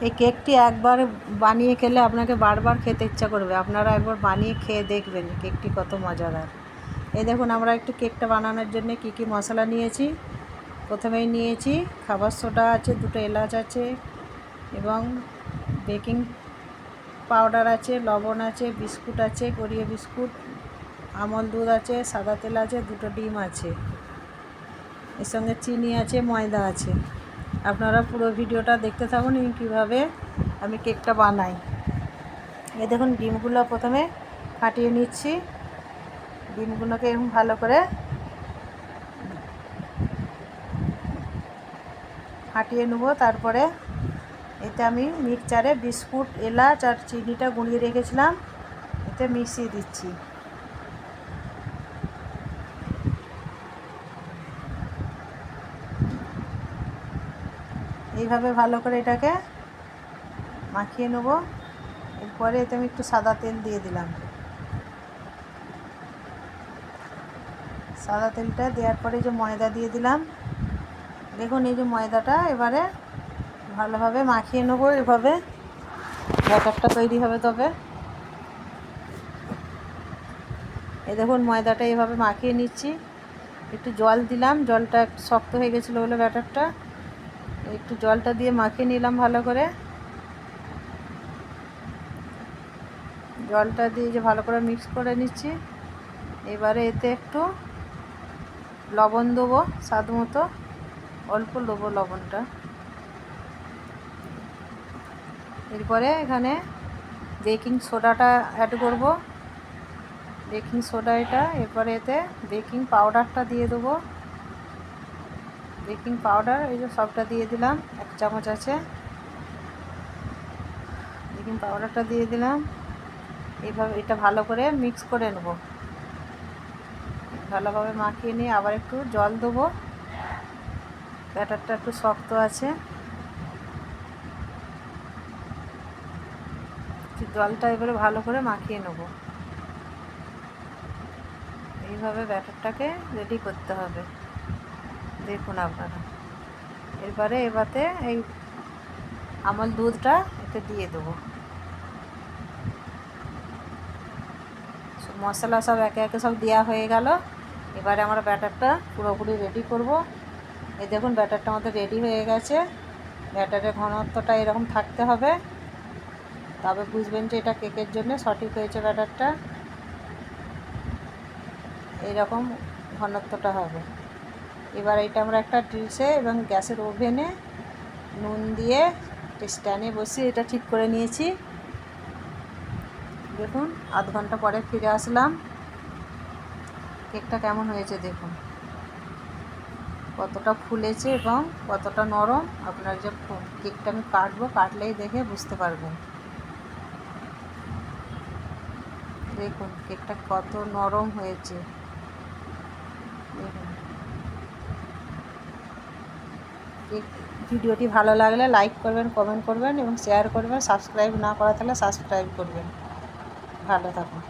এই কেকটি একবার বানিয়ে খেলে আপনাকে বারবার খেতে ইচ্ছা করবে। আপনারা একবার বানিয়ে খেয়ে দেখবেন কেকটি কত মজাদার। এই দেখুন আমরা একটু কেকটা বানানোর জন্য কী কী মশলা নিয়েছি। প্রথমেই নিয়েছি খাবার সোডা আছে, 2টো এলাচ আছে এবং বেকিং পাউডার আছে, লবণ আছে, বিস্কুট আছে, গড়িয়ে বিস্কুট, আমল দুধ আছে, সাদা তেল আছে, 2টো ডিম আছে, এর সঙ্গে চিনি আছে, ময়দা আছে। আপনারা পুরো ভিডিওটা দেখতে থাকুন কীভাবে আমি কেকটা বানাই। এই দেখুন ডিমগুলো প্রথমে ফাটিয়ে নিচ্ছি। ডিমগুলোকে এরকম ভালো করে ফাটিয়ে নেব। তারপরে এতে আমি মিক্সচারে বিস্কুট, এলাচ আর চিনিটা গুঁড়িয়ে রেখেছিলাম, এতে মিশিয়ে দিচ্ছি। এইভাবে ভালো করে এটাকে মাখিয়ে নেব। এরপরে এতে আমি একটু সাদা তেল দিয়ে দিলাম। সাদা তেলটা দেওয়ার পরে যে ময়দা দিয়ে দিলাম। দেখুন এই যে ময়দাটা এবারে ভালোভাবে মাখিয়ে নেব। এভাবে ব্যাটারটা তৈরি হবে। তবে এই দেখুন ময়দাটা এভাবে মাখিয়ে নিচ্ছি। একটু জল দিলাম, জলটা একটু শক্ত হয়ে গেছিলো বলে ব্যাটারটা একটু জলটা দিয়ে মাখিয়ে নিলাম ভালো করে। জলটা দিয়ে যে ভালো করে মিক্স করে নিচ্ছি। এবারে এতে একটু লবণ দেবো, স্বাদ মতো অল্প দেবো লবণটা। এরপরে এখানে বেকিং সোডাটা অ্যাড করব, বেকিং সোডা এটা। এরপরে এতে বেকিং পাউডারটা দিয়ে দেবো। বেকিং পাউডার এই যে সবটা দিয়ে দিলাম, 1 চামচ আছে। বেকিং পাউডারটা দিয়ে দিলাম। এইভাবে এটা ভালো করে মিক্স করে নেব। ভালোভাবে মাখিয়ে নিয়ে আবার একটু জল দেবো, ব্যাটারটা একটু শক্ত আছে। জলটা এবারে ভালো করে মাখিয়ে নেব। এইভাবে ব্যাটারটাকে রেডি করতে হবে। দেখুন আপনারা এবারে এই আমল দুধটা এতে দিয়ে দেবো। মশলা সব একে একে সব দেওয়া হয়ে গেল। এবারে আমরা ব্যাটারটা পুরোপুরি রেডি করব। এই দেখুন ব্যাটারটা আমাদের রেডি হয়ে গেছে। ব্যাটারের ঘনত্বটা এরকম থাকতে হবে, তবে বুঝবেন যে এটা কেকের জন্য সঠিক হয়েছে। ব্যাটারটা এইরকম ঘনত্বটা হবে। এবার এটা আমরা একটা ডিশে এবং গ্যাসের ওভেনে নুন দিয়ে স্ট্যান্ডে বসিয়ে এটা ঠিক করে নিয়েছি। দেখুন আধ ঘন্টা পরে ফিরে আসলাম। কেকটা কেমন হয়েছে দেখুন, কতটা ফুলেছে এবং কতটা নরম। আপনার যে কেকটা আমি কাটলেই দেখে বুঝতে পারবেন। দেখুন কেকটা কত নরম হয়েছে। দেখুন ভিডিওটি ভালো লাগলে লাইক করবেন, কমেন্ট করবেন এবং শেয়ার করবেন। সাবস্ক্রাইব না করা থাকলে সাবস্ক্রাইব করবেন। ভালো থাকুন।